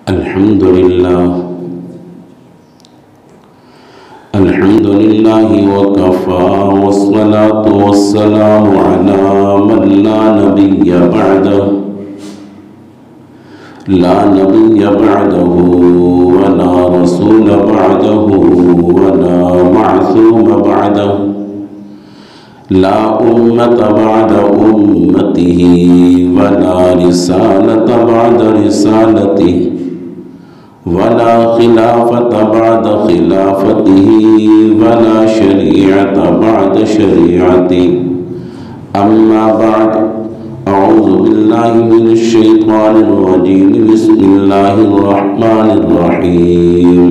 الحمد لله وكفى والصلاة والسلام على من لا نبي بعده ولا رسول بعده ولا معصوم بعده لا أمة بعد أمته ولا رسالة بعد رسالته ولا خلافة بعد خلافته ولا شريعة بعد شريعته أما بعد أعوذ بالله من الشيطان الرجيم بسم الله الرحمن الرحيم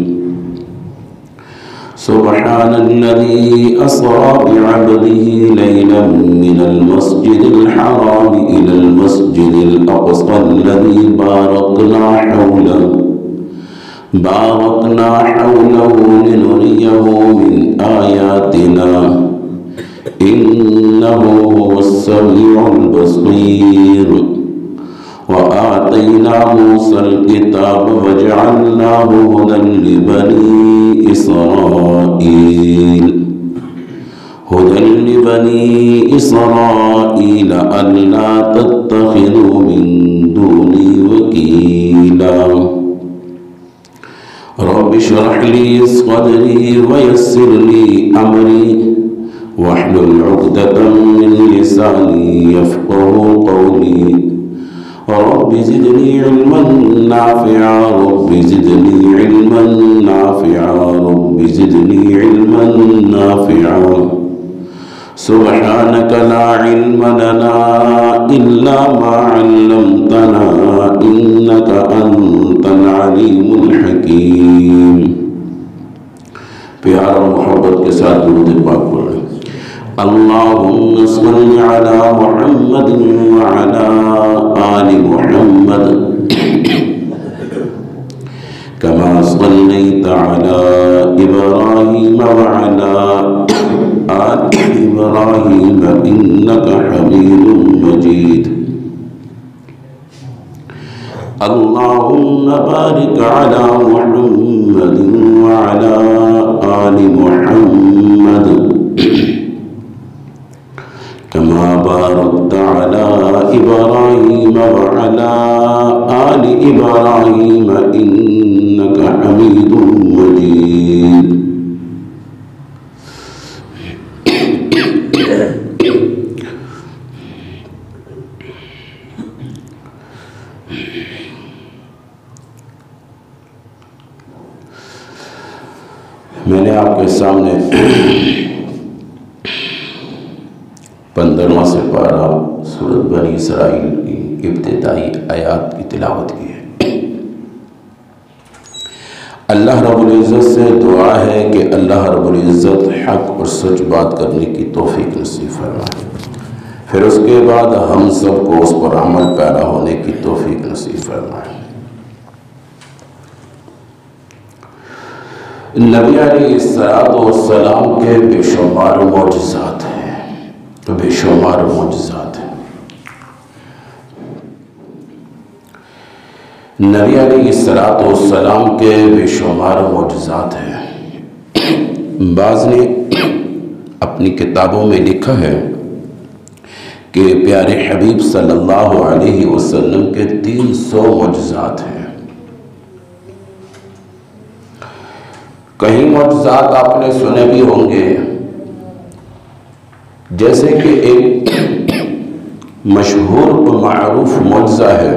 سبحان الذي أسرى بعبده ليلا من المسجد الحرام إلى المسجد الأقصى الذي باركنا حوله لنريه من آياتنا إنه هو السميع البصير وآتينا موسى الكتاب وجعلناه هدى لبني إسرائيل ألا تتخذوا من دوني وكيلا رب اشرح لي صدري ويسر لي أمري واحلل عقدة من لساني يفقهوا قولي رب زدني علما نافعا رب زدني علما نافعا رب زدني علما نافعا سبحانك لا علم لنا إلا ما علمتنا إنك أنت العليم الحكيم پیار و محبت کے ساتھ درود پاک پڑھیں اللهم صل على محمد وعلى آل محمد كما صليت على إبراهيم وعلى آل إبراهيم إنك حميد مجيد اللهم بارك على محمد وعلى آل محمد كما باركت على إبراهيم وعلى آل إبراهيم إنك حميد مجيد میں نے آپ کے سامنے 15واں سپارہ سورۃ بنی اسرائیل کی ابتدائی آیات کی تلاوت کی ہے۔ اللہ رب العزت سے دعا ہے کہ اللہ رب العزت حق اور سچ بات کرنے کی توفیق نصیب فرمائے، پھر اس کے بعد ہم سب کو اس پر عمل پیرا ہونے کی توفیق نصیب فرمائے۔ نبی علیہ السلام کے بے شمار معجزات ہیں، بے شمار معجزات ہیں۔ نبی علیہ السلام کے بے شمار معجزات ہیں۔ بعض نے اپنی کتابوں میں لکھا ہے کہ پیارے حبیب صلی اللہ علیہ وسلم کے 300 معجزات ہیں۔ کہیں معجزات آپ نے سنے بھی ہوں گے، جیسے کہ ایک مشہور و معروف معجزہ ہے،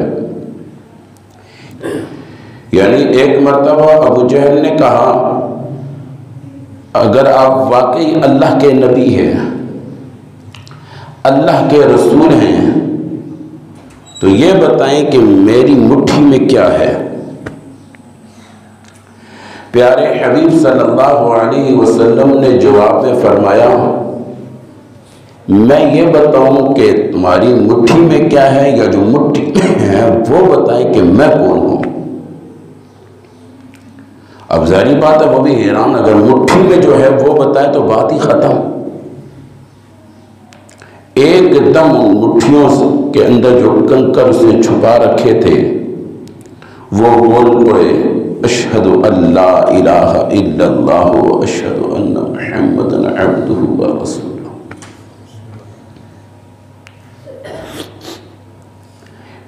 یعنی ایک مرتبہ ابو جہل نے کہا اگر آپ واقعی اللہ کے نبی ہیں، اللہ کے رسول ہیں، تو یہ بتائیں کہ میری مٹھی میں کیا ہے۔ پیارے حبیب صلی اللہ علیہ وسلم نے جواب میں فرمایا میں یہ بتاؤں کہ تمہاری مٹھی میں کیا ہے، یا جو مٹھی میں ہے وہ بتائیں کہ میں کون ہوں۔ اب ظاہری بات ہے وہ بھی حیران، اگر مٹھی میں جو ہے وہ بتائے تو بات ہی ختم۔ ایک دم مٹھیوں کے اندر جو کنکر اس نے چھپا رکھے تھے وہ بول پڑے اشہد ان لا الہ الا اللہ و اشہد ان محمدا عبدہ و رسولہ۔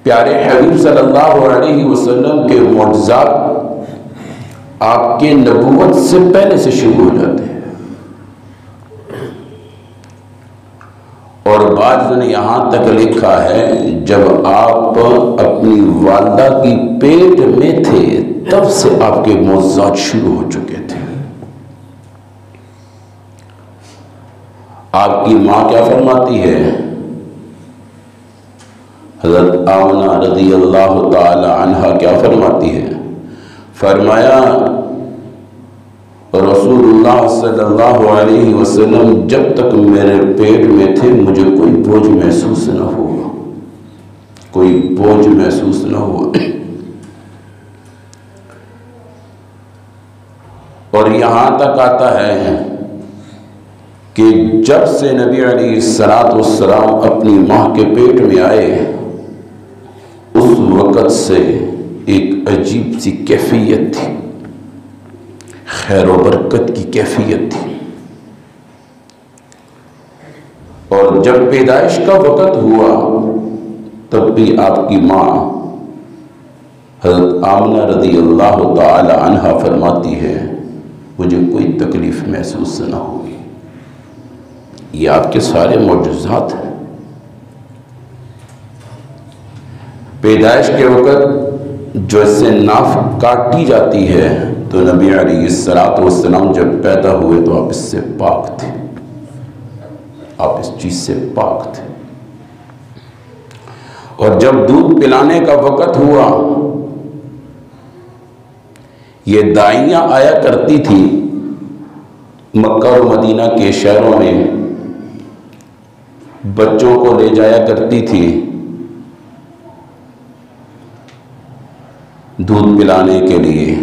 پیارے حبیب صلی اللہ علیہ وسلم کے معجزات آپ کے نبوت سے پہلے سے شروع ہو جاتے ہیں، اور بعض نے یہاں تک لکھا ہے جب آپ اپنی والدہ کی پیٹ میں تھے تب سے آپ کے معجزات شروع ہو چکے تھے۔ آپ کی ماں کیا فرماتی ہے؟ حضرت آمنہ رضی اللہ تعالی عنہ کیا فرماتی ہے؟ فرمایا رسول اللہ صلی اللہ علیہ وسلم جب تک میرے پیٹ میں تھے مجھے کوئی بوجھ محسوس نہ ہوا، کوئی بوجھ محسوس نہ ہوا۔ اور یہاں تک آتا ہے کہ جب سے نبی علیہ السلام اپنی ماں کے پیٹ میں آئے اس وقت سے ایک عجیب سی کیفیت تھی، خیر و برکت کی کیفیت تھی۔ اور جب پیدائش کا وقت ہوا تب بھی آپ کی ماں حضرت آمنہ رضی اللہ تعالی عنہ فرماتی ہے مجھے کوئی تکلیف محسوس نہ ہوئی۔ یہ آپ کے سارے معجزات ہیں۔ پیدائش کے وقت جو اس سے ناف کاٹی جاتی ہے تو نبی علیہ السلام جب پیدا ہوئے تو آپ اس سے پاک تھے، آپ اس چیز سے پاک تھے۔ اور جب دودھ پلانے کا وقت ہوا یہ دائیاں آیا کرتی تھی مکہ اور مدینہ کے شہروں میں، بچوں کو لے جایا کرتی تھی دودھ پلانے کے لیے۔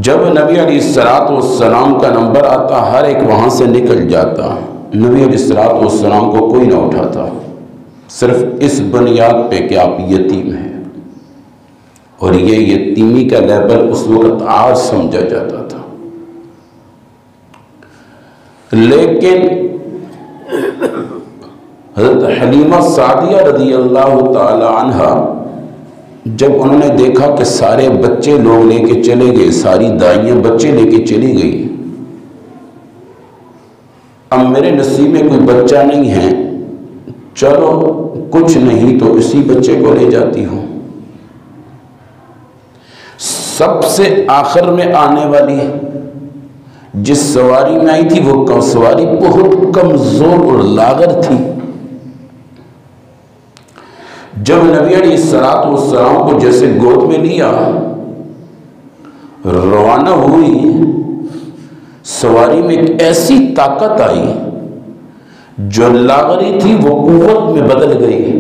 جب نبی علیہ السلام کا نمبر آتا ہر ایک وہاں سے نکل جاتا، نبی علیہ السلام کو کوئی نہ اٹھاتا، صرف اس بنیاد پہ کہ آپ یتیم ہیں، اور یہ یتیمی کا لیبل اس وقت آج سمجھا جاتا تھا۔ لیکن حضرت حلیمہ سعدیہ رضی اللہ تعالی عنہ جب انہوں نے دیکھا کہ سارے بچے لوگ لے کے چلے گئے، ساری دائیاں بچے لے کے چلی گئی، اب میرے نصیب میں کوئی بچہ نہیں ہے، چلو کچھ نہیں تو اسی بچے کو لے جاتی ہوں۔ سب سے آخر میں آنے والی جس سواری میں آئی تھی وہ سواری بہت کمزور اور لاغر تھی۔ جب نبی علیہ السلام کو جیسے گود میں لیا روانہ ہوئی، سواری میں ایک ایسی طاقت آئی جو لاغری تھی وہ قوت میں بدل گئی،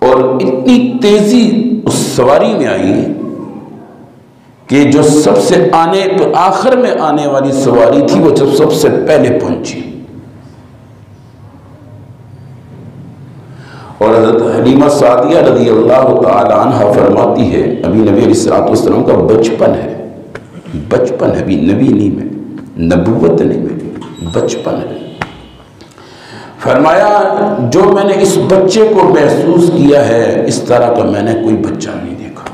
اور اتنی تیزی اس سواری میں آئی کہ جو سب سے آخر میں آنے والی سواری تھی وہ جب سب سے پہلے پہنچی۔ اور حضرت حلیمہ سعدیہ رضی اللہ تعالی عنہ فرماتی ہے ابھی نبی علیہ السلام کا بچپن ہے، بچپن ہے، ابھی نبی نہیں میں، نبوت نہیں میں، بچپن ہے۔ فرمایا جو میں نے اس بچے کو محسوس کیا ہے اس طرح کا میں نے کوئی بچہ نہیں دیکھا۔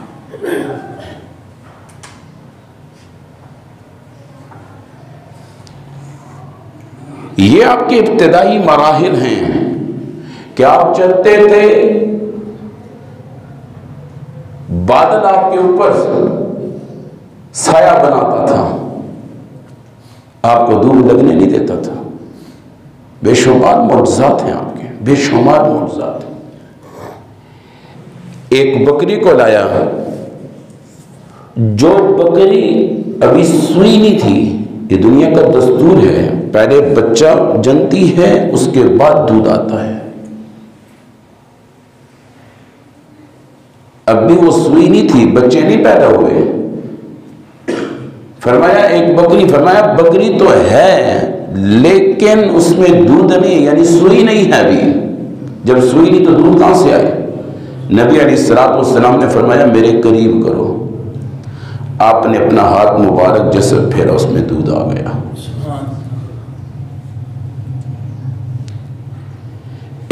یہ آپ کے ابتدائی مراحل ہیں کہ آپ چلتے تھے بادل آپ کے اوپر سایہ بناتا تھا، آپ کو دور لگنے نہیں دیتا تھا۔ بے شمار معجزات ہیں آپ کے، بے شمار معجزات۔ ایک بکری کو لایا جو بکری ابھی سوئی نہیں تھی، یہ دنیا کا دستور ہے، پہلے بچہ جنتی ہے اس کے بعد دودھ آتا ہے۔ اب بھی وہ سوئی نہیں تھی، بچے نہیں پیدا ہوئے۔ فرمایا ایک بکری، فرمایا بکری تو ہے لیکن اس میں دودھ نہیں، یعنی سوئی نہیں ہے ابھی، جب سوئی نہیں تو دودھ کہاں سے آئے؟ نبی علیہ السلام نے فرمایا میرے قریب کرو. آپ نے اپنا ہاتھ مبارک جیسے پھیرا اس میں دودھ آ گیا.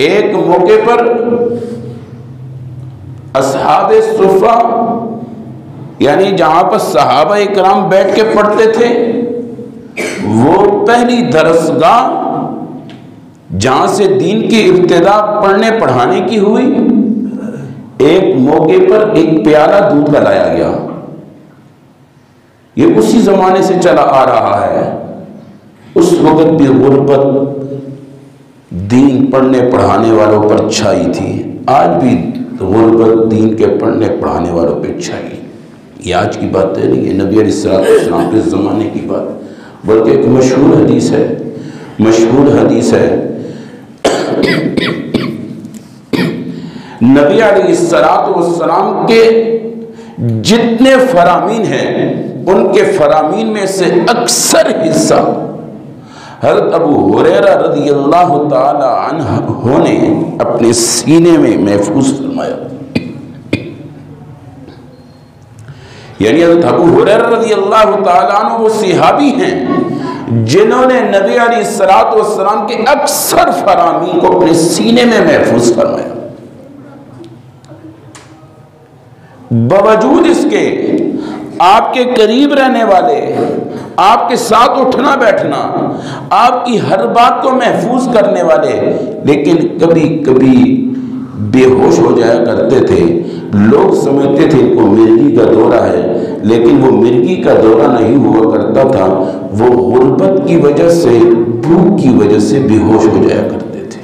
ایک موقع پر اصحاب صفہ یعنی جہاں پر صحابہ اکرام بیٹھ کے پڑھتے تھے وہ پہلی درسگاہ جہاں سے دین کی ابتدا پڑھنے پڑھانے کی ہوئی. ایک موقع پر ایک پیالہ دودھ کا لایا گیا. یہ اسی زمانے سے چلا آ رہا ہے. اس وقت بھی غربت دین پڑھنے پڑھانے والوں پر چھائی تھی. آج بھی غربت دین کے پڑھنے پڑھانے والوں پہ چھائی. یہ آج کی بات نہیں ہے, نبی علیہ السلام کے زمانے کی بات. بلکہ ایک مشہور حدیث ہے نبی علیہ السلام کے جتنے فرامین ہیں ان کے فرامین میں سے اکثر حصہ حضرت ابو ہریرہ رضی اللہ تعالی عنہ نے اپنے سینے میں محفوظ فرمایا. یعنی حضرت ابو ہریرہ رضی اللہ تعالی عنہ وہ صحابی ہیں جنہوں نے نبی علیہ السلام کے اکثر فرامین کو اپنے سینے میں محفوظ فرمایا. باوجود اس کے آپ کے قریب رہنے والے, آپ کے ساتھ اٹھنا بیٹھنا, آپ کی ہر بات کو محفوظ کرنے والے, لیکن کبھی کبھی بے ہوش ہو جایا کرتے تھے. لوگ سمجھتے تھے ان کو مرگی کا دورہ ہے, لیکن وہ مرگی کا دورہ نہیں ہوا کرتا تھا. وہ غربت کی وجہ سے, بھوک کی وجہ سے بے ہوش ہو جایا کرتے تھے.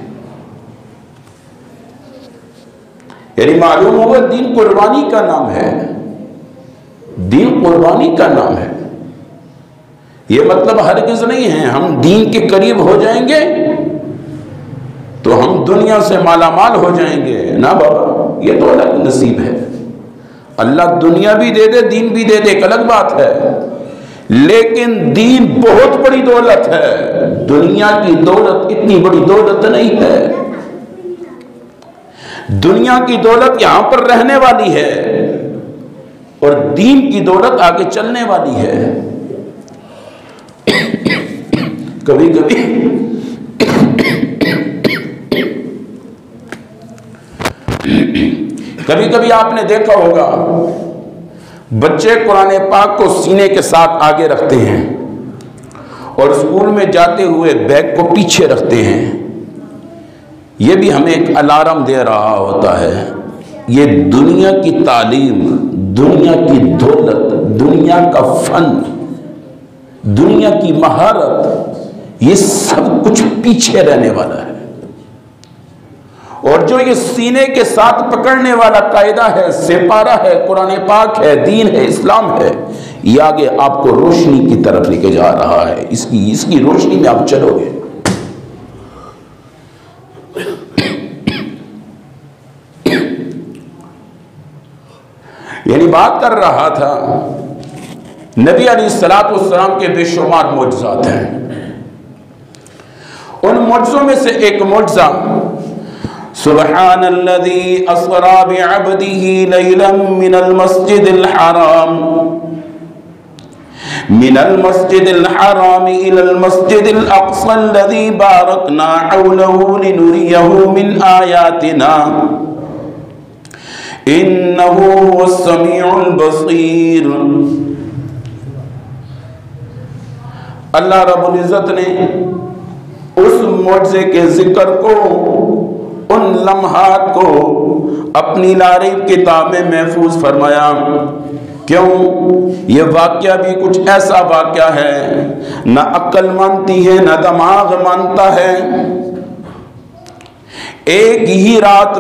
یعنی معلوم ہوگا دین قربانی کا نام ہے. دین قربانی کا نام ہے. یہ مطلب ہرگز نہیں ہے ہم دین کے قریب ہو جائیں گے تو ہم دنیا سے مالا مال ہو جائیں گے. نہ بابا, یہ تو الگ نصیب ہے. اللہ دنیا بھی دے دے, دین بھی دے دے, ایک الگ بات ہے. لیکن دین بہت بڑی دولت ہے. دنیا کی دولت اتنی بڑی دولت نہیں ہے. دنیا کی دولت یہاں پر رہنے والی ہے اور دین کی دولت آگے چلنے والی ہے. کبھی کبھی آپ نے دیکھا ہوگا بچے قرآن پاک کو سینے کے ساتھ آگے رکھتے ہیں اور اسکول میں جاتے ہوئے بیگ کو پیچھے رکھتے ہیں. یہ بھی ہمیں ایک الارم دے رہا ہوتا ہے. یہ دنیا کی تعلیم, دنیا کی دولت, دنیا کا فن, دنیا کی مہارت, یہ سب کچھ پیچھے رہنے والا ہے. اور جو یہ سینے کے ساتھ پکڑنے والا قاعدہ ہے, سپارہ ہے, قرآن پاک ہے, دین ہے, اسلام ہے, یہ آگے آپ کو روشنی کی طرف لے کے جا رہا ہے. اس کی روشنی میں آپ چلو گے. یعنی بات کر رہا تھا نبی علیہ السلام کے بے شمار معجزات ہیں. ان معجزوں میں سے ایک معجزہ سبحان الذي اسرى بعبده ليلا من المسجد الحرام الى المسجد الاقصى الذي باركنا حوله لنريه من آياتنا انه هو السميع البصير. اللہ رب العزت نے اس معجزے کے ذکر کو, ان لمحات کو اپنی لاریب کتاب میں محفوظ فرمایا. کیوں؟ یہ واقعہ بھی کچھ ایسا واقعہ ہے نہ عقل مانتی ہے نہ دماغ مانتا ہے. ایک ہی رات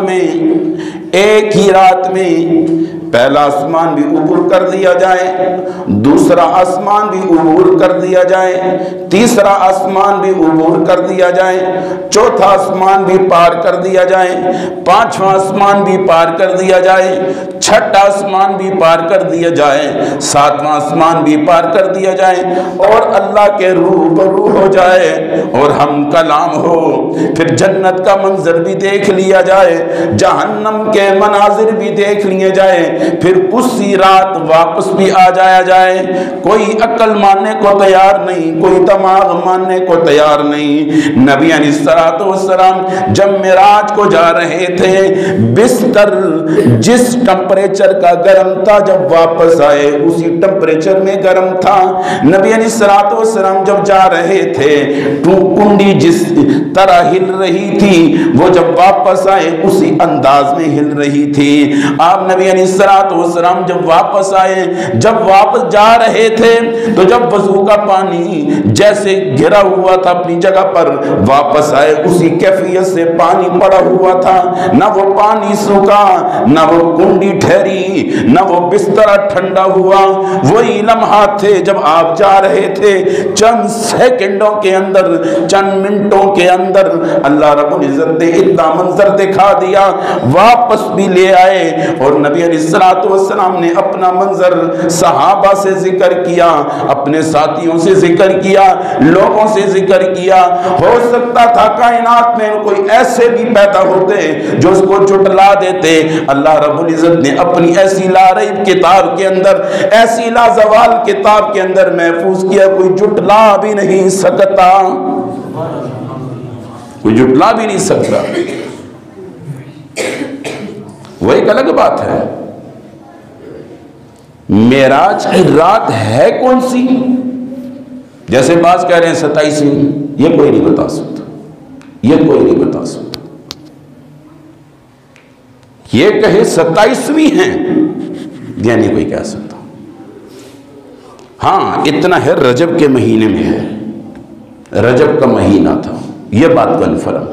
میں پہلا آسمان بھی عبور کر دیا جائے، دوسرا آسمان بھی عبور کر دیا جائے، تیسرا آسمان بھی عبور کر دیا جائے، چوتھا آسمان بھی پار کر دیا جائے، پانچواں آسمان بھی پار کر دیا جائے، چھٹا آسمان بھی پار کر دیا جائے، ساتواں آسمان بھی پار کر دیا جائے، اور اللہ کے روبرو ہو جائے اور ہم کلام ہو، پھر جنت کا منظر بھی دیکھ لیا جائے، جہنم کے مناظر بھی دیکھ لیے جائے، پھر اسی رات واپس بھی آ جایا جائے۔ کوئی عقل ماننے کو تیار نہیں، کوئی دماغ ماننے کو تیار نہیں۔ نبی علیہ السلام جب معراج کو جا رہے تھے، بستر جس ٹمپریچر کا گرم تھا جب واپس آئے اسی ٹمپریچر میں گرم تھا۔ نبی علیہ السلام جب جا رہے تھے کنڈی جس طرح ہل رہی تھی وہ جب واپس آئے اسی انداز میں ہل رہی تھی۔ آپ نبی علیہ السلام جب واپس آئے، جب واپس جا رہے تھے تو جب وضو کا پانی جیسے گرا ہوا تھا اپنی جگہ پر، واپس آئے اسی کیفیت سے پانی پڑا ہوا تھا، نہ وہ پانی سوکھا، نہ وہ کنڈی ٹھہری، نہ وہ بستر ٹھنڈا ہوا۔ وہی لمحات تھے جب آپ جا رہے تھے، چند سیکنڈوں کے اندر، چند منٹوں کے اندر اللہ رب العزت نے اتنا منظر دکھا دیا، واپس بھی لے آئے۔ اور نبی علیہ السلام نے اپنا منظر صحابہ سے ذکر کیا، اپنے ساتھیوں سے ذکر کیا، لوگوں سے ذکر کیا۔ ہو سکتا تھا کائنات میں کوئی ایسے بھی پیدا ہوتے جو اس کو جھٹلا دیتے، اللہ رب العزت نے اپنی ایسی لا ریب کتاب کے اندر، ایسی لا زوال کتاب کے اندر محفوظ کیا، کوئی جھٹلا بھی نہیں سکتا، کوئی جھٹلا بھی نہیں سکتا۔ وہ ایک الگ بات ہے، معراج کی رات ہے کون سی؟ جیسے بعض کہہ رہے ہیں 27ویں، یہ کوئی نہیں بتا سکتا، یہ کوئی نہیں بتا سکتا۔ یہ کہے 27ویں ہیں یہ نہیں کوئی کہہ سکتا۔ ہاں اتنا ہے رجب کے مہینے میں ہے، رجب کا مہینہ تھا، یہ بات کنفرم۔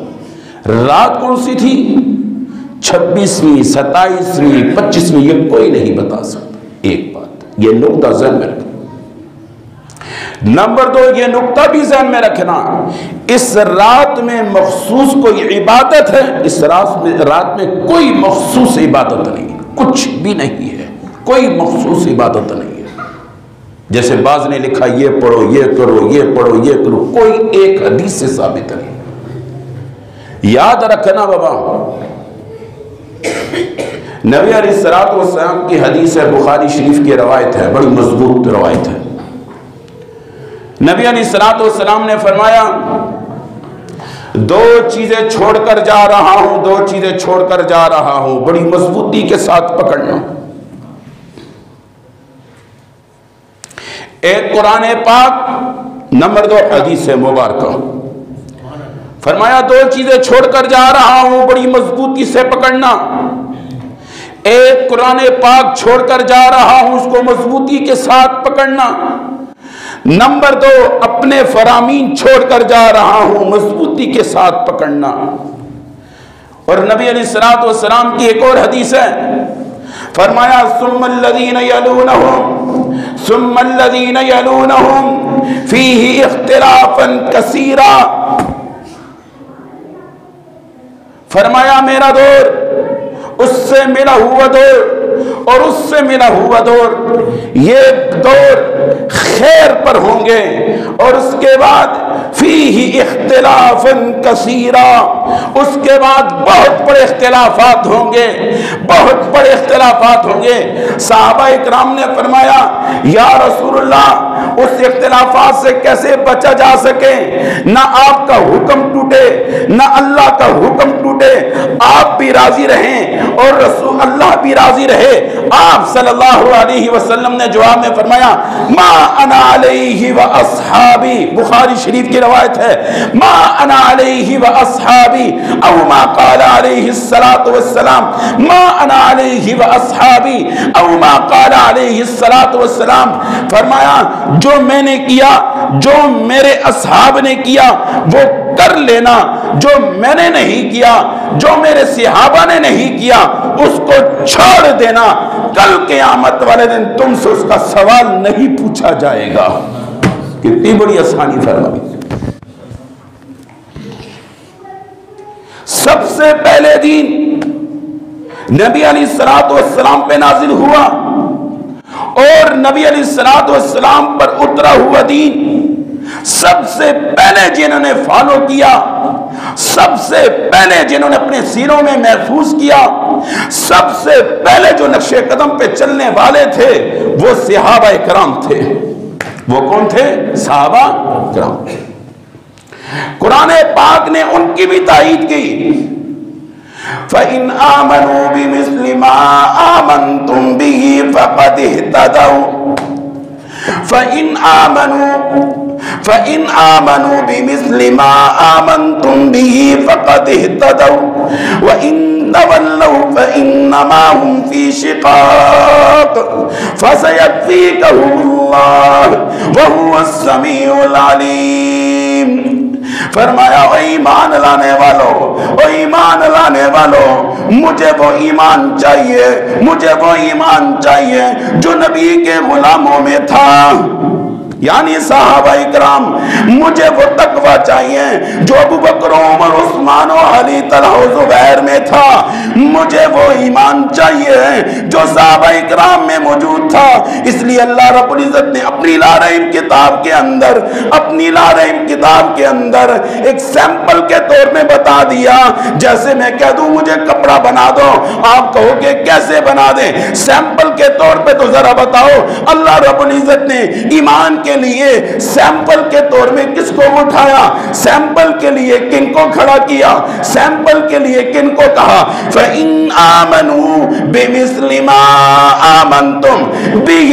رات کون سی تھی؟ 26ویں، 27ویں، 25ویں، یہ کوئی نہیں بتا سکتا۔ ایک بات یہ نقطہ ذہن میں رکھنا۔ نمبر 2 یہ نقطہ بھی ذہن میں رکھنا، اس رات میں مخصوص کوئی عبادت ہے؟ اس رات میں کوئی مخصوص عبادت نہیں، کچھ بھی نہیں ہے، کوئی مخصوص عبادت نہیں ہے۔ جیسے بعض نے لکھا یہ پڑھو، یہ کرو، یہ پڑھو، یہ کرو، کوئی ایک حدیث سے ثابت نہیں۔ یاد رکھنا بابا، نبی علیہ السلام کی حدیث ہے، بخاری شریف کی روایت ہے، بڑی مضبوط روایت ہے۔ نبی علیہ السلام نے فرمایا 2 چیزیں چھوڑ کر جا رہا ہوں، 2 چیزیں چھوڑ کر جا رہا ہوں، بڑی مضبوطی کے ساتھ پکڑنا۔ ایک قرآن پاک، نمبر 2 حدیث مبارکہ۔ فرمایا 2 چیزیں چھوڑ کر جا رہا ہوں، بڑی مضبوطی سے پکڑنا۔ ایک قرآن پاک چھوڑ کر جا رہا ہوں، اس کو مضبوطی کے ساتھ پکڑنا۔ نمبر 2 اپنے فرامین چھوڑ کر جا رہا ہوں، مضبوطی کے ساتھ پکڑنا۔ اور نبی علیہ السلام کی ایک اور حدیث ہے، فرمایا ثم الذین یلونہم ثم الذین یلونہم فیہ اختلافا کثیرا۔ فرمایا میرا دور، اس سے ملا ہوا دور اور اس سے ملا ہوا دور، یہ دور خیر پر ہوں گے، اور اس کے بعد فیہ اختلافا کثیرا، اس کے بعد بہت بڑے اختلافات ہوں گے، بہت بڑے اختلافات ہوں گے۔ صحابہ اکرام نے فرمایا یا رسول اللہ اس اختلافات سے کیسے بچا جا سکے؟ نہ آپ کا حکم ٹوٹے، نہ اللہ کا حکم ٹوٹے، آپ بھی راضی رہیں اور رسول اللہ بھی راضی رہے۔ آپ صلی اللہ علیہ وسلم نے جواب میں فرمایا ما انا علیہ و اصحابی، بخاری شریف کی روایت ہے، ما انا علیہ و اصحابی او ما قال علیہ الصلاۃ والسلام، ما انا علیہ و اصحابی او ما قال علیہ الصلاۃ والسلام۔ فرمایا جو میں نے کیا، جو میرے اصحاب نے کیا وہ کر لینا، جو میں نے نہیں کیا، جو میرے صحابہ نے نہیں کیا، اس کو چھوڑ دینا، کل قیامت والے دن تم سے اس کا سوال نہیں پوچھا جائے گا۔ کتنی بڑی آسانی فرمائی۔ سب سے پہلے دین نبی علیہ السلام پہ نازل ہوا، اور نبی علیہ السلام پر اترا ہوا دین سب سے پہلے جنہوں نے فالو کیا، سب سے پہلے جنہوں نے اپنے سینوں میں محفوظ کیا، سب سے پہلے جو نقش قدم پہ چلنے والے تھے وہ صحابہ کرام تھے۔ وہ کون تھے؟ صحابہ کرام۔ قرآن پاک نے ان کی بھی تائید کی، فَإِنْ آمَنُوا بِمِثْلِ مَا آمَنْتُمْ بِهِ فَقَدِ اهْتَدَوْا فَإِنْ آمَنُوا بِمِثْلِ مَا آمَنْتُمْ بِهِ فَقَدِ اهْتَدَوْا وَإِنْ تَوَلَّوْا فَإِنَّمَا هُمْ فِي شِقَاقٍ فَسَيَكْفِيكَهُمُ اللَّهُ وَهُوَ السَّمِيعُ الْعَلِيمُ۔ فرمایا اے ایمان لانے والو، اے ایمان لانے والو، مجھے وہ ایمان چاہیے، مجھے وہ ایمان چاہیے جو نبی کے غلاموں میں تھا، یعنی صحابہ اکرام۔ مجھے وہ تقوی چاہیے جو ابو بکر، عمر، عثمان و علی، طلحہ و زبیر میں تھا۔ مجھے وہ ایمان چاہیے جو صحابہ اکرام میں موجود تھا۔ اس لیے اللہ رب العزت نے اپنی لا ریب کتاب کے اندر، اپنی لا ریب کتاب کے اندر ایک سیمپل کے طور میں بتا دیا۔ جیسے میں کہہ دوں مجھے کپڑا بنا دو، آپ کہو کہ کیسے بنا دیں؟ سیمپل کے طور پہ تو ذرا بتاؤ۔ اللہ رب العزت نے ایمان کے لیے سیمپل کے طور میں کس کو اٹھایا؟ سیمپل کے لیے کن کو کھڑا کیا؟ سیمپل کے لیے کن کو کہا؟ فَإِنْ آمَنُوا بِمِثْلِ مَا آمَنْتُمْ بِهِ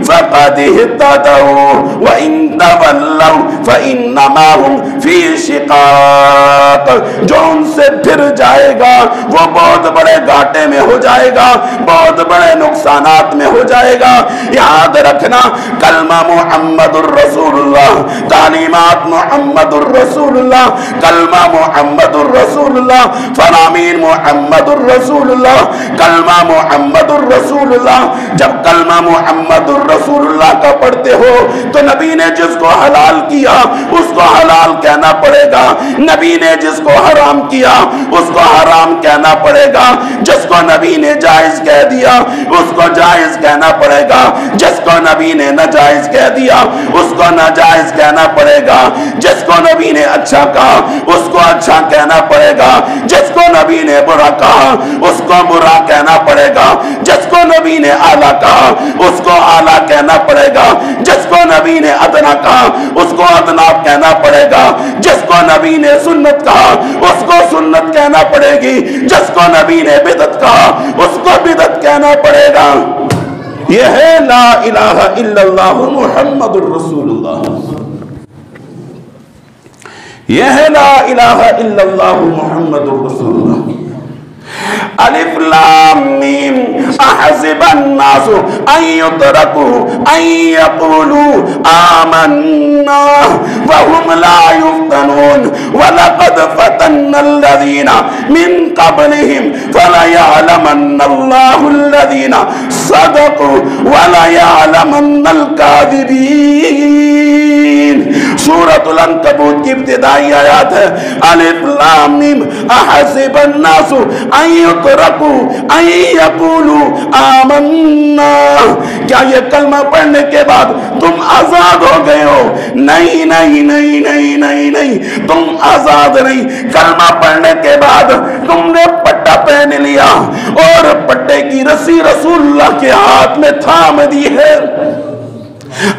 فَقَدِ اهْتَدَوْا وَإِنْ تَوَلَّوْا فَإِنَّمَا هُمْ فِي شِقَاقٍ۔ جو ان سے پھر جائے گا وہ بہت بڑے گھاٹے میں ہو جائے گا، بہت بڑے نقصانات میں ہو جائے گا۔ یاد رکھنا، کلمہ محمد الرسول اللہ، تعلیمات محمد الرسول اللہ، کلمہ محمد الرسول اللہ، فرامین محمد الرسول اللہ، کلمہ محمد الرسول اللہ۔ جب کلمہ محمد الرسول اللہ کا پڑھتے ہو تو نبی نے جس کو حلال کیا اس کو حلال کہنا پڑے گا، نبی نے جس کو حرام کیا اس کو حرام کہنا پڑے گا، جس کو نبی نے جائز کہہ دیا اس کو جائز کہنا پڑے گا، جس کو نبی نے ناجائز کہہ دیا اس کو ناجائز کہنا پڑے گا، جس کو نبی نے اچھا کہا اس کو اچھا کہنا پڑے گا، جس کو نبی نے برا کہا اس کو برا کہنا پڑے گا، جس کو نبی نے اعلیٰ کہا اس کو اعلیٰ کہنا پڑے گا، جس کو نبی نے ادنا کہا اس کو ادنا کہنا پڑے گا، جس کو نبی نے سنت کہا اس کو سنت کہنا پڑے گی، جس کو نبی نے بدعت کہا اس کو بدعت کہنا پڑے گا۔ یہ ہے لا الہ الا اللہ محمد الرسول اللہ، یہ ہے لا الہ الا اللہ محمد الرسول اللہ۔ الف لام میم احسب الناس ان يتركوا ان يقولوا آمنا وهم لا يفتنون ولقد فتنا الذين من قبلهم فليعلمن الله الذين صدقوا وليعلمن الكاذبين۔ سورۃ العنکبوت کی ابتدائی آیات ہے، الف لام میم احسب الناس ان يتركوا ان يقولوا آمنا۔ کیا یہ کلمہ پڑھنے کے بعد تم آزاد ہو گئے ہو؟ نہیں نہیں نہیں نہیں نہیں نہیں، تم آزاد نہیں۔ کلمہ پڑھنے کے بعد تم نے پٹا پہن لیا اور پٹے کی رسی رسول اللہ کے ہاتھ میں تھام دی ہے۔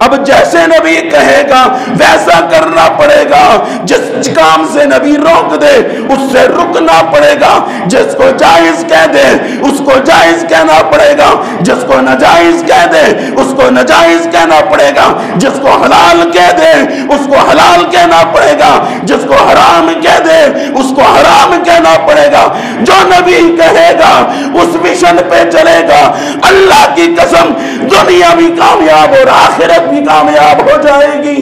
اب جیسے نبی کہے گا ویسا کرنا پڑے گا، جس کام سے نبی روک دے اس سے رکنا پڑے گا، جس کو جائز کہہ دے اس کو جائز کہنا پڑے گا، جس کو ناجائز کہہ دے اس کو ناجائز کہنا پڑے گا، جس کو حلال کہہ دے اس کو حلال کہنا پڑے گا، جس کو حرام کہہ دے اس کو حرام کہنا پڑے گا۔ جو نبی کہے گا اس مشن پہ چلے گا، اللہ کی قسم دنیا بھی کامیاب اور آخرت بھی کامیاب ہو جائے گی۔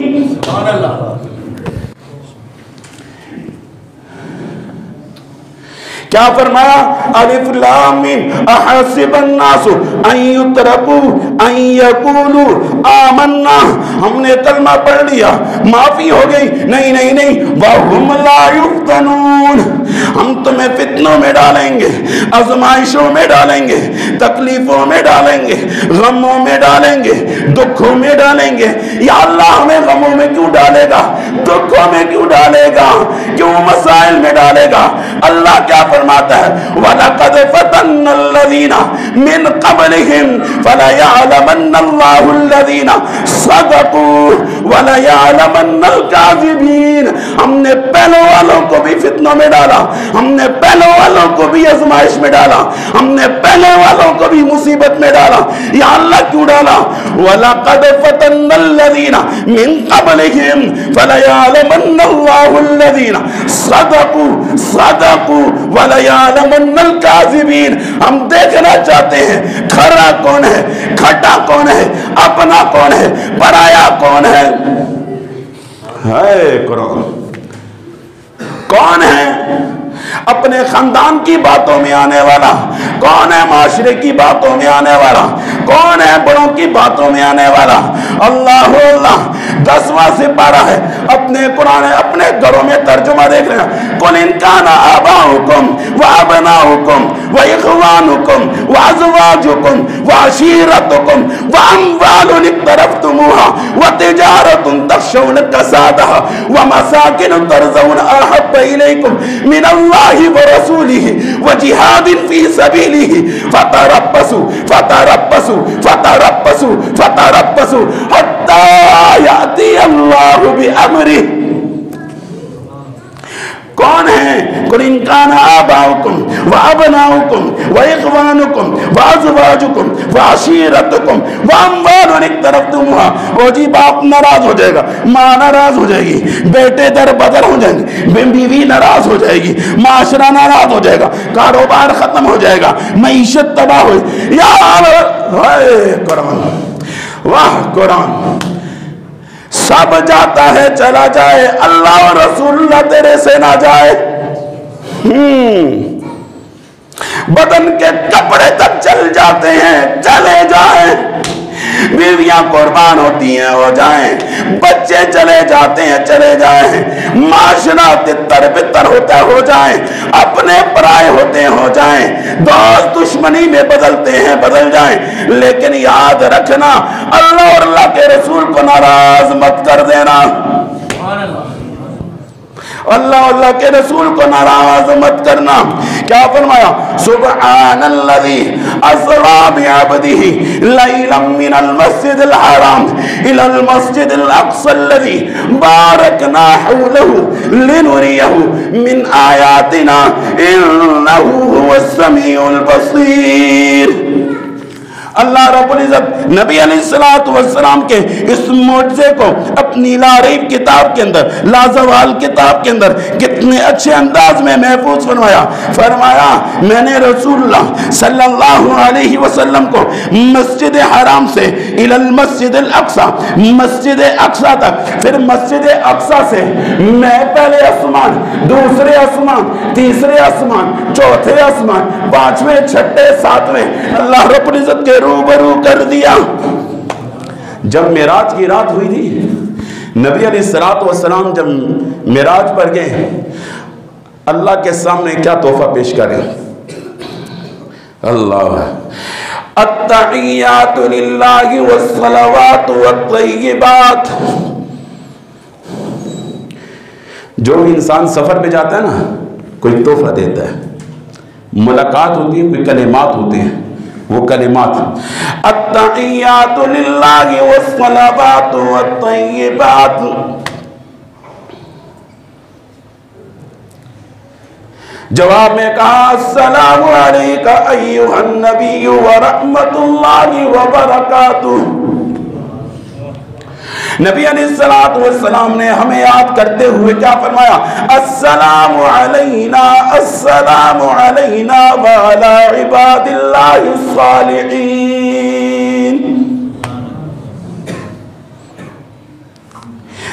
کیا فرمایا؟ الف لام میم احسب الناس ان یترکوا ان یقولوا آمنا، ہم نے کلمہ پڑھ لیا معافی ہو گئی، نہیں نہیں نہیں، وَهُمْ لَا يُفْتَنُونَ، ہم تمہیں فتنوں میں ڈالیں گے، آزمائشوں میں ڈالیں گے، تکلیفوں میں ڈالیں گے، غموں میں ڈالیں گے، دکھوں میں ڈالیں گے۔ یا اللہ ہمیں غموں میں کیوں ڈالے گا، دکھوں میں کیوں ڈالے گا، کیوں مسائل میں ڈالے گا؟ اللہ کیا فرماتا ہے؟ وَلَقَدْ فَتَنَّ الَّذِينَ مِنْ قَبْلِهِمْ فَلَيَعْلَمَنَّ اللَّهُ الَّذِينَ صَدَقُوا وَلَيَعْلَمَنَّ الْكَاذِبِينَ۔ ہم نے پہلے والوں کو بھی فتنوں میں ڈالا، ہم نے پہلے والوں کو بھی آزمائش میں ڈالا، ہم نے پہلے والوں کو بھی مصیبت میں ڈالا۔ یا اللہ کیوں ڈالا؟ وَلَقَدْ فَتَنَّ الَّذِينَ مِنْ قَبْلِهِمْ فَلَيَعْلَمَنَّ اللَّهُ الَّذِينَ صَدَقُوا وَلَيَعْلَمَنَّ الْكَاذِبِينَ۔ ہم دیکھنا چاہتے ہیں کھرا کون ہے، کھٹا کون ہے، اپنا کون ہے، پرایا کون ہے۔ ہے قرآن کون ہے؟ اپنے خاندان کی باتوں میں آنے والا کون ہے؟ معاشرے کی باتوں میں آنے والا کون ہے؟ بڑوں کی باتوں میں آنے والا اللہ اللہ۔ 10واں سپارہ ہے، اپنے قرآن اپنے گھروں میں ترجمہ دیکھ رہے ہیں۔ قُلْ إِنْ كَانَ آبَاؤُكُمْ وَأَبْنَاؤُكُمْ وَإِخْوَانُكُمْ وَأَزْوَاجُكُمْ وَعَشِيرَتُكُمْ وَأَمْوَالٌ اقْتَرَفْتُمُوهَا وَتِجَارَةٌ تَخْشَوْنَ كَسَادَهَا وَمَسَاكِنُ تَرْضَوْنَ أَحَبَّ إِلَيْكُمْ مِنَ اللَّهِ وَرَسُولِهِ وَجِهَادٍ فِي سَبِيلِهِ فَتَرَبَّصُوا حَتَّى يَأْتِيَ اللَّهُ بِأَمْرِهِ۔ کون ہے؟ قُلْ إِنْ كَانَ آبَاؤُكُمْ وَأَبْنَاؤُكُمْ وَإِخْوَانُكُمْ وَأَزْوَاجُكُمْ وَعَشِيرَتُكُمْ وَأَمْوَالٌ اقْتَرَفْتُمُوهَا۔ وہ جی باپ ناراض ہو جائے گا، ماں ناراض ہو جائے گی، بیٹے در بدر ہو جائیں گے، بیوی ناراض ہو جائے گی، معاشرہ ناراض ہو جائے گا، کاروبار ختم ہو جائے گا، معیشت تباہ ہو جائے گی۔ یا قرآن، واہ قرآن، سب جاتا ہے چلا جائے، اللہ اور رسول اللہ تیرے سے نہ جائے۔ بدن کے کپڑے تک چل جاتے ہیں، چلے جائیں، بیویاں قربان ہوتی ہیں ہو جائیں، بچے چلے جاتے ہیں چلے جائیں، معاشرہ تتر بتر ہوتا ہو جائیں، اپنے پرائے ہوتے ہو جائیں، دوست دشمنی میں بدلتے ہیں بدل جائیں، لیکن یاد رکھنا اللہ اور اللہ کے رسول کو ناراض مت کر دینا، اللہ اللہ کے رسول کو ناراض مت کرنا۔ کیا فرمایا؟ سبحان الذی اسری بعبدہ لیلا من المسجد الحرام الی المسجد الاقصی الذی بارکنا حولہ لنریہ من آیاتنا انہ هو السمیع البصیر۔ اللہ رب العزت نبی علیہ السلام کے اس معجزے کو اپنی لا ریب کتاب کے اندر، لازوال کتاب کے اندر کتنے اچھے انداز میں محفوظ فرمایا میں نے رسول اللہ صلی اللہ علیہ وسلم کو مسجد حرام سے الی المسجد الاقصی، مسجد اقصی تک، پھر مسجد اقصی سے میں پہلے آسمان، دوسرے آسمان، تیسرے آسمان، چوتھے آسمان، پانچویں، چھٹے، ساتویں، اللہ رب العزت کے روبرو کر دیا۔ جب معراج کی رات ہوئی تھی، نبی علیہ السلام جب معراج پر گئے، اللہ کے سامنے کیا تحفہ پیش کریں؟ اللہ التحیات للہ والصلوات والطیبات۔ جو انسان سفر پہ جاتا ہے نا، کوئی تحفہ دیتا ہے، ملاقات ہوتی ہے، کوئی کلمات ہوتے ہیں، وہ کلمات التحیات للہ والصلوات والطیبات۔ جواب میں کہا السلام علیکہ ایہا النبی ورحمت اللہ وبرکاتہ۔ نبی علیہ السلام نے ہمیں یاد کرتے ہوئے کیا فرمایا؟ السلام علینا وعلی عباد اللہ الصالحین۔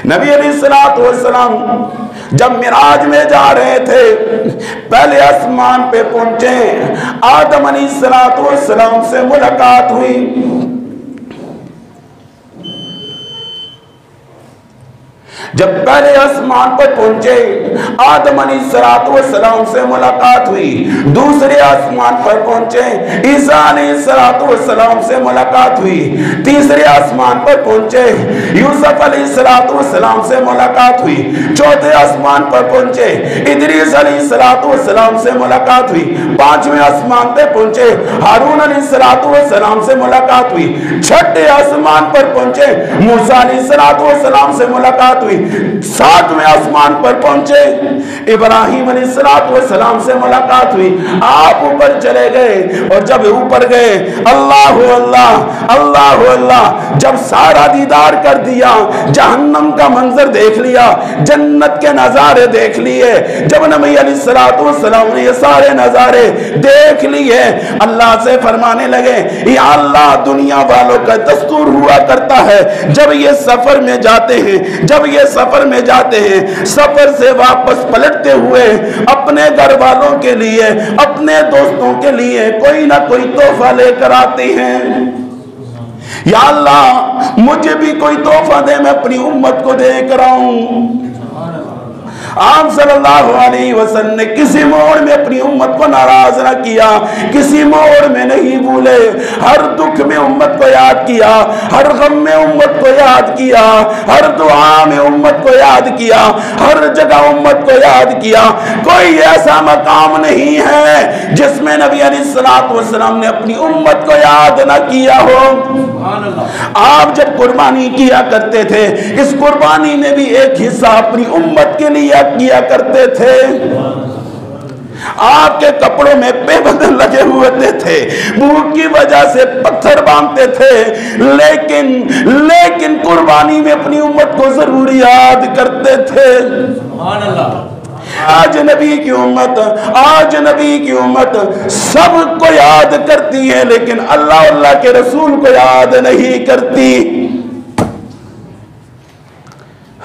نبی علیہ السلام جب معراج میں جا رہے تھے پہلے آسمان پہ پہنچے، آدم علیہ السلام سے ملاقات ہوئی۔ جب پہلے آسمان پر پہنچے آدم علیہ السلام سے ملاقات ہوئی، دوسرے آسمان پر پہنچے عیسیٰ علیہ السلام سے ملاقات ہوئی، تیسرے آسمان پر پہنچے یوسف علیہ السلام سے ملاقات ہوئی، چوتھے آسمان پر پہنچے ادریس علیہ السلام سے ملاقات ہوئی، پانچویں آسمان پہ پہنچے ہارون علیہ السلام سے ملاقات ہوئی، چھٹے آسمان پر پہنچے موسیٰ علیہ السلام سے ملاقات ہوئی، ساتویں آسمان پر پہنچے ابراہیم علیہ السلام سے ملاقات ہوئی۔ آپ اوپر چلے گئے اور جب اوپر گئے اللہ اللہ اللہ اللہ، جب سارا دیدار کر دیا، جہنم کا منظر دیکھ لیا، جنت کے نظارے دیکھ لیے، جب نبی علیہ السلام نے یہ سارے نظارے دیکھ لیے، اللہ سے فرمانے لگے یا اللہ دنیا والوں کا دستور ہوا کرتا ہے جب یہ سفر میں جاتے ہیں، جب یہ سفر میں جاتے ہیں، سفر سے واپس پلٹتے ہوئے اپنے گھر والوں کے لیے، اپنے دوستوں کے لیے کوئی نہ کوئی تحفہ لے کر آتے ہیں۔ یا اللہ مجھے بھی کوئی تحفہ دے، میں اپنی امت کو دے کر آؤں۔ آپ صلی اللہ علیہ وسلم نے کسی موڑ میں اپنی امت کو ناراض نہ کیا، کسی موڑ میں نہیں بھولے، ہر دکھ میں امت کو یاد کیا، ہر غم میں امت کو یاد کیا، ہر دعا میں امت کو یاد کیا، ہر جگہ امت کو یاد کیا۔ کوئی ایسا مقام نہیں ہے جس میں نبی علیہ السلام نے اپنی امت کو یاد نہ کیا ہو۔ آپ جب قربانی کیا کرتے تھے، اس قربانی میں بھی ایک حصہ اپنی امت کے لیے کیا کرتے تھے۔ آپ کے کپڑوں میں پے بدل لگے ہوئے تھے، بھوک کی وجہ سے پتھر باندھتے تھے، لیکن قربانی میں اپنی امت کو ضرور یاد کرتے تھے۔ سبحان اللہ۔ آج نبی کی امت سب کو یاد کرتی ہے لیکن اللہ کے رسول کو یاد نہیں کرتی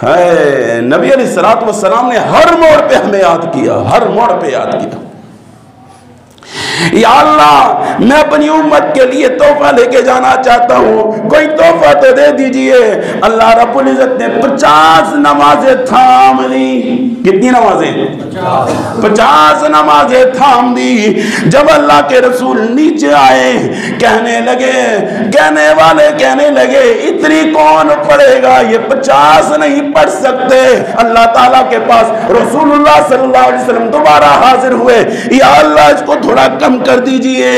ہے۔ نبی علیہ السلام نے ہر موڑ پہ ہمیں یاد کیا، ہر موڑ پہ یاد کیا۔ یا اللہ میں اپنی امت کے لیے تحفہ لے کے جانا چاہتا ہوں، کوئی تحفہ تو دے دیجئے۔ اللہ رب العزت نے 50 نمازیں تھام دی۔ کتنی نمازیں؟ 50 نمازیں تھام دی۔ جب اللہ کے رسول نیچے آئے کہنے والے کہنے لگے اتنی کون پڑھے گا، یہ 50 نہیں پڑھ سکتے۔ اللہ تعالیٰ کے پاس رسول اللہ صلی اللہ علیہ وسلم دوبارہ حاضر ہوئے، یا اللہ اس کو تھوڑا کم کر دیجئے۔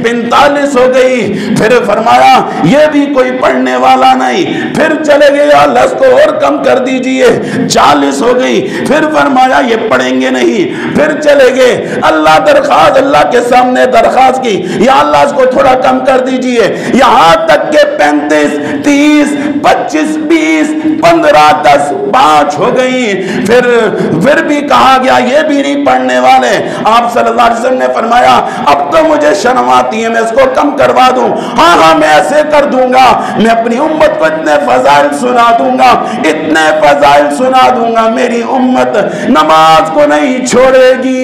45 ہو گئی، پھر فرمایا یہ بھی کوئی پڑھنے والا نہیں، پھر چلے گئے یا اللہ اس کو اور کم کر دیجئے۔ 40 ہو گئی، پھر فرمایا یہ پڑھیں گے نہیں، پھر چلے گئے۔ اللہ کے سامنے درخواست کی، یا اللہ اس کو تھوڑا کم کر دیجئے، یہاں تک کہ 35 30 25 20 15 10 5 ہو گئی۔ پھر بھی کہا گیا یہ بھی نہیں پڑھنے والے۔ آپ صلی اللہ علیہ وسلم نے فرمایا اب تو مجھے شرم آتی ہے، میں اس کو کم کروا دوں۔ ہاں میں ایسے کر دوں گا، میں اپنی امت کو اتنے فضائل سنا دوں گا، اتنے فضائل سنا دوں گا، میری امت نماز کو نہیں چھوڑے گی۔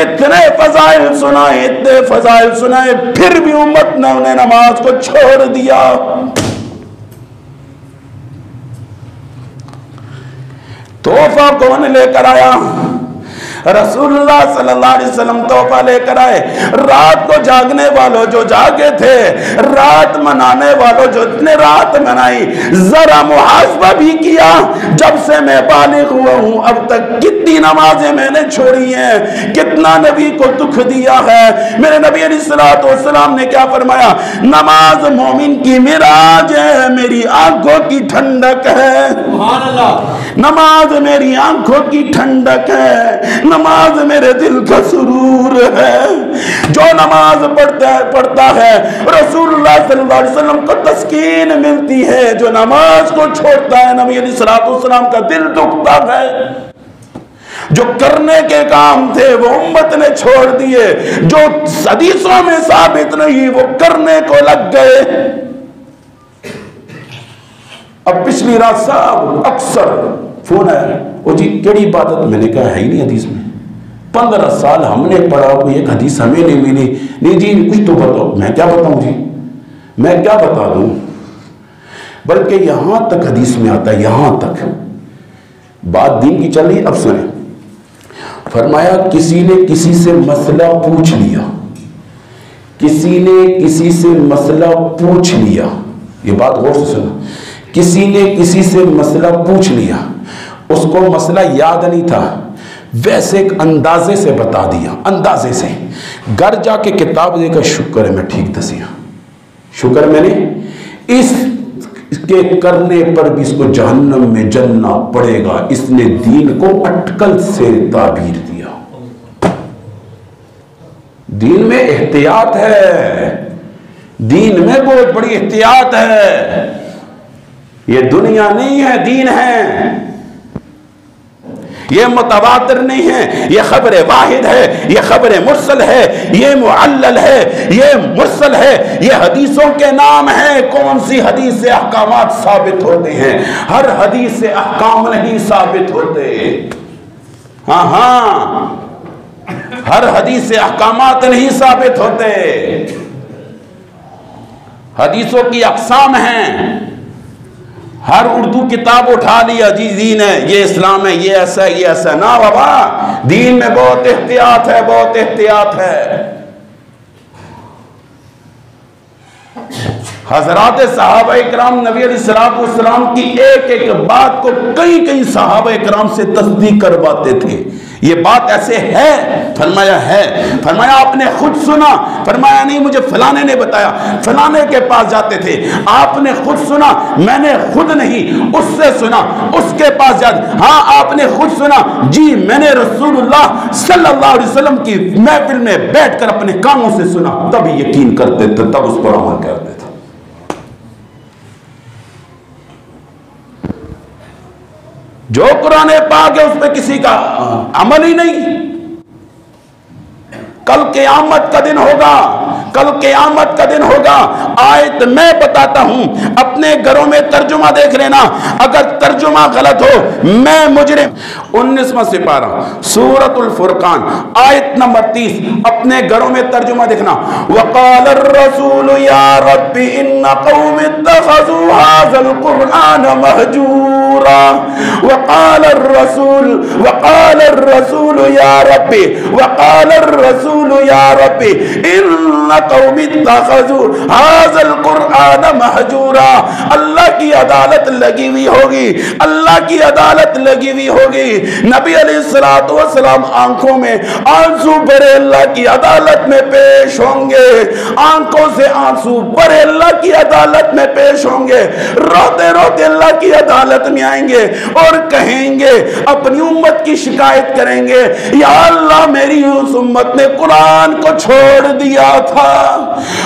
اتنے فضائل سنائے پھر بھی امت نے انہیں نماز کو چھوڑ دیا۔ تحفہ کون لے کر آیا؟ رسول اللہ صلی اللہ علیہ وسلم تحفہ لے کر آئے۔ رات کو جاگنے والوں جو جاگے تھے، رات منانے والوں جو اتنے رات منائی، ذرا محاسبہ بھی کیا جب سے میں بالغ ہوا ہوں اب تک کتنی نمازیں میں نے چھوڑی ہیں، کتنا نبی کو دکھ دیا ہے۔ میرے نبی علیہ السلام نے کیا فرمایا؟ نماز مومن کی معراج ہے، میری آنکھوں کی ٹھنڈک ہے۔ نماز میری آنکھوں کی ٹھنڈک ہے، نماز میرے دل کا سرور ہے۔ جو نماز پڑھتا ہے رسول اللہ صلی اللہ علیہ وسلم کو تسکین ملتی ہے، جو نماز کو چھوڑتا ہے نبی علیہ السلام کا دل دکھتا ہے۔ جو کرنے کے کام تھے وہ امت نے چھوڑ دیے، جو حدیثوں میں ثابت نہیں وہ کرنے کو لگ گئے۔ اب پچھلی رات صاحب اکثر فون آیا، او جی کیڑی عبادت؟ میں نے کہا ہے ہی نہیں حدیث میں، 15 سال ہم نے پڑھا، کوئی ایک حدیث ہمیں نہیں ملی۔ نہیں جی کچھ تو بتاؤ۔ میں کیا بتاؤں جی، میں کیا بتا دوں؟ بلکہ یہاں تک حدیث میں آتا ہے، یہاں تک بات دین کی چل رہی۔ اب سنیں، فرمایا کسی نے کسی سے مسئلہ پوچھ لیا، کسی نے کسی سے مسئلہ پوچھ لیا، یہ بات غور سے سنا، کسی نے کسی سے مسئلہ پوچھ لیا، اس کو مسئلہ یاد نہیں تھا، ویسے ایک اندازے سے بتا دیا، اندازے سے، گھر جا کے کتاب دے کر شکر ہے میں ٹھیک دسیا، شکر میں نے اس کے کرنے پر بھی اس کو جہنم میں جلنا پڑے گا، اس نے دین کو اٹکل سے تعبیر دیا۔ دین میں احتیاط ہے، دین میں بہت بڑی احتیاط ہے، یہ دنیا نہیں ہے، دین ہے، یہ متواتر نہیں ہے، یہ خبر واحد ہے، یہ خبر مرسل ہے، یہ معلل ہے، یہ مرسل ہے، یہ حدیثوں کے نام ہیں۔ کون سی حدیث سے احکامات ثابت ہوتے ہیں؟ ہر حدیث سے احکام نہیں ثابت ہوتے، ہاں ہر حدیث سے احکامات نہیں ثابت ہوتے، حدیثوں کی اقسام ہیں۔ ہر اردو کتاب اٹھا لیا جی دین ہے، یہ اسلام ہے، یہ ایسا ہے، یہ ایسا ہے، نا بابا، دین میں بہت احتیاط ہے، بہت احتیاط ہے۔ حضرات صحابہ اکرام نبی علیہ السلام کی ایک ایک بات کو کئی صحابہ اکرام سے تصدیق کرواتے تھے۔ یہ بات ایسے ہے؟ فرمایا ہے۔ فرمایا آپ نے خود سنا؟ فرمایا نہیں، مجھے فلانے نے بتایا، فلانے کے پاس جاتے تھے۔ آپ نے خود سنا؟ میں نے خود نہیں، اس سے سنا، اس کے پاس جاتے۔ ہاں آپ نے خود سنا؟ جی میں نے رسول اللہ صلی اللہ علیہ وسلم کی محفل میں بیٹھ کر اپنے کانوں سے سنا، تب یقین کرتے تھے، تب اس پر عمل کرتے تھے۔ جو قرآن پاک ہے اس پہ کسی کا عمل ہی نہیں۔ کل قیامت کا دن ہوگا، کل قیامت کا دن ہوگا۔ آیت میں بتاتا ہوں، اپنے گھروں میں ترجمہ دیکھ لینا، اگر ترجمہ غلط ہو میں مجرم۔ 19واں سپارہ سورۃ الفرقان آیت نمبر 30، اپنے گھروں میں ترجمہ دیکھنا۔ وقال الرسول یا رب ان قوم اتخذوا هذا القرآن مهجورا۔ وقال الرسول یا رب، وقال الرسول یا رب ان قوم اتخذوا هذا القرآن مهجورا۔ اللہ کی عدالت لگی ہوئی ہوگی، اللہ کی عدالت لگی ہوئی ہوگی۔ نبی علیہ السلام آنکھوں میں آنسو بھرے اللہ کی عدالت میں پیش ہوں گے، آنکھوں سے آنسو بھرے اللہ کی عدالت میں پیش ہوں گے، روتے روتے اللہ کی عدالت میں آئیں گے اور کہیں گے، اپنی امت کی شکایت کریں گے، یا اللہ میری اس امت نے قرآن کو چھوڑ دیا تھا۔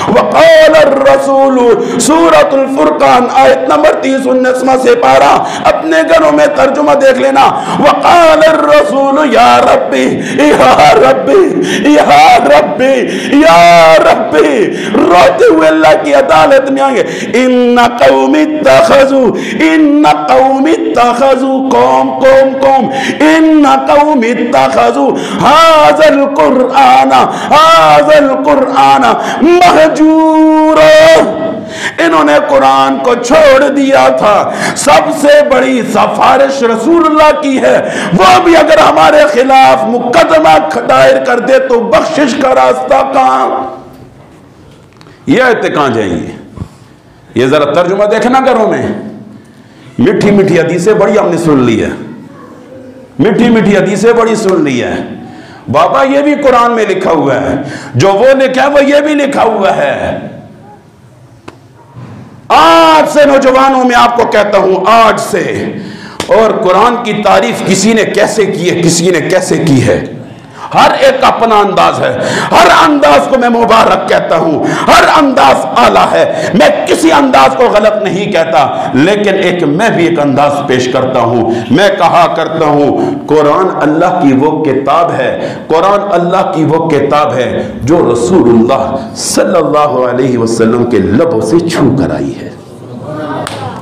وقال الرسول سورۃ الفرقان آیت نمبر 30 19واں سپارہ، اپنے گھروں میں ترجمہ دیکھ لینا۔ وقال الرسول یا ربی یا ربی یا ربی یا ربی، روتے ہوئے اللہ کی عدالت میں آئیں گے۔ ان قوم اتخذوا، ان قوم اتخذوا، قوم قوم قوم، ان قوم اتخذوا هذا القرآن مہجورا، انہوں نے قرآن کو چھوڑ دیا تھا۔ سب سے بڑی سفارش رسول اللہ کی ہے، وہ بھی اگر ہمارے خلاف مقدمہ دائر کر دے تو بخشش کا راستہ کہاں؟ یہ آیتیں کہاں جائیں گی؟ یہ ذرا ترجمہ دیکھنا گھروں میں۔ میٹھی میٹھی حدیثیں بڑی ہم نے سن لی ہے، میٹھی میٹھی حدیثیں بڑی سن لی ہے، بابا یہ بھی قرآن میں لکھا ہوا ہے، جو وہ لکھا ہے وہ یہ بھی لکھا ہوا ہے۔ آج سے نوجوانوں میں آپ کو کہتا ہوں، آج سے، اور قرآن کی تعریف کسی نے کیسے کی ہے، کسی نے کیسے کی ہے، ہر ایک اپنا انداز ہے، ہر انداز کو میں مبارک کہتا ہوں، ہر انداز اعلیٰ ہے، میں کسی انداز کو غلط نہیں کہتا، لیکن میں بھی ایک انداز پیش کرتا ہوں۔ میں کہا کرتا ہوں قرآن اللہ کی وہ کتاب ہے، قرآن اللہ کی وہ کتاب ہے جو رسول اللہ صلی اللہ علیہ وسلم کے لبوں سے چھو کر آئی ہے۔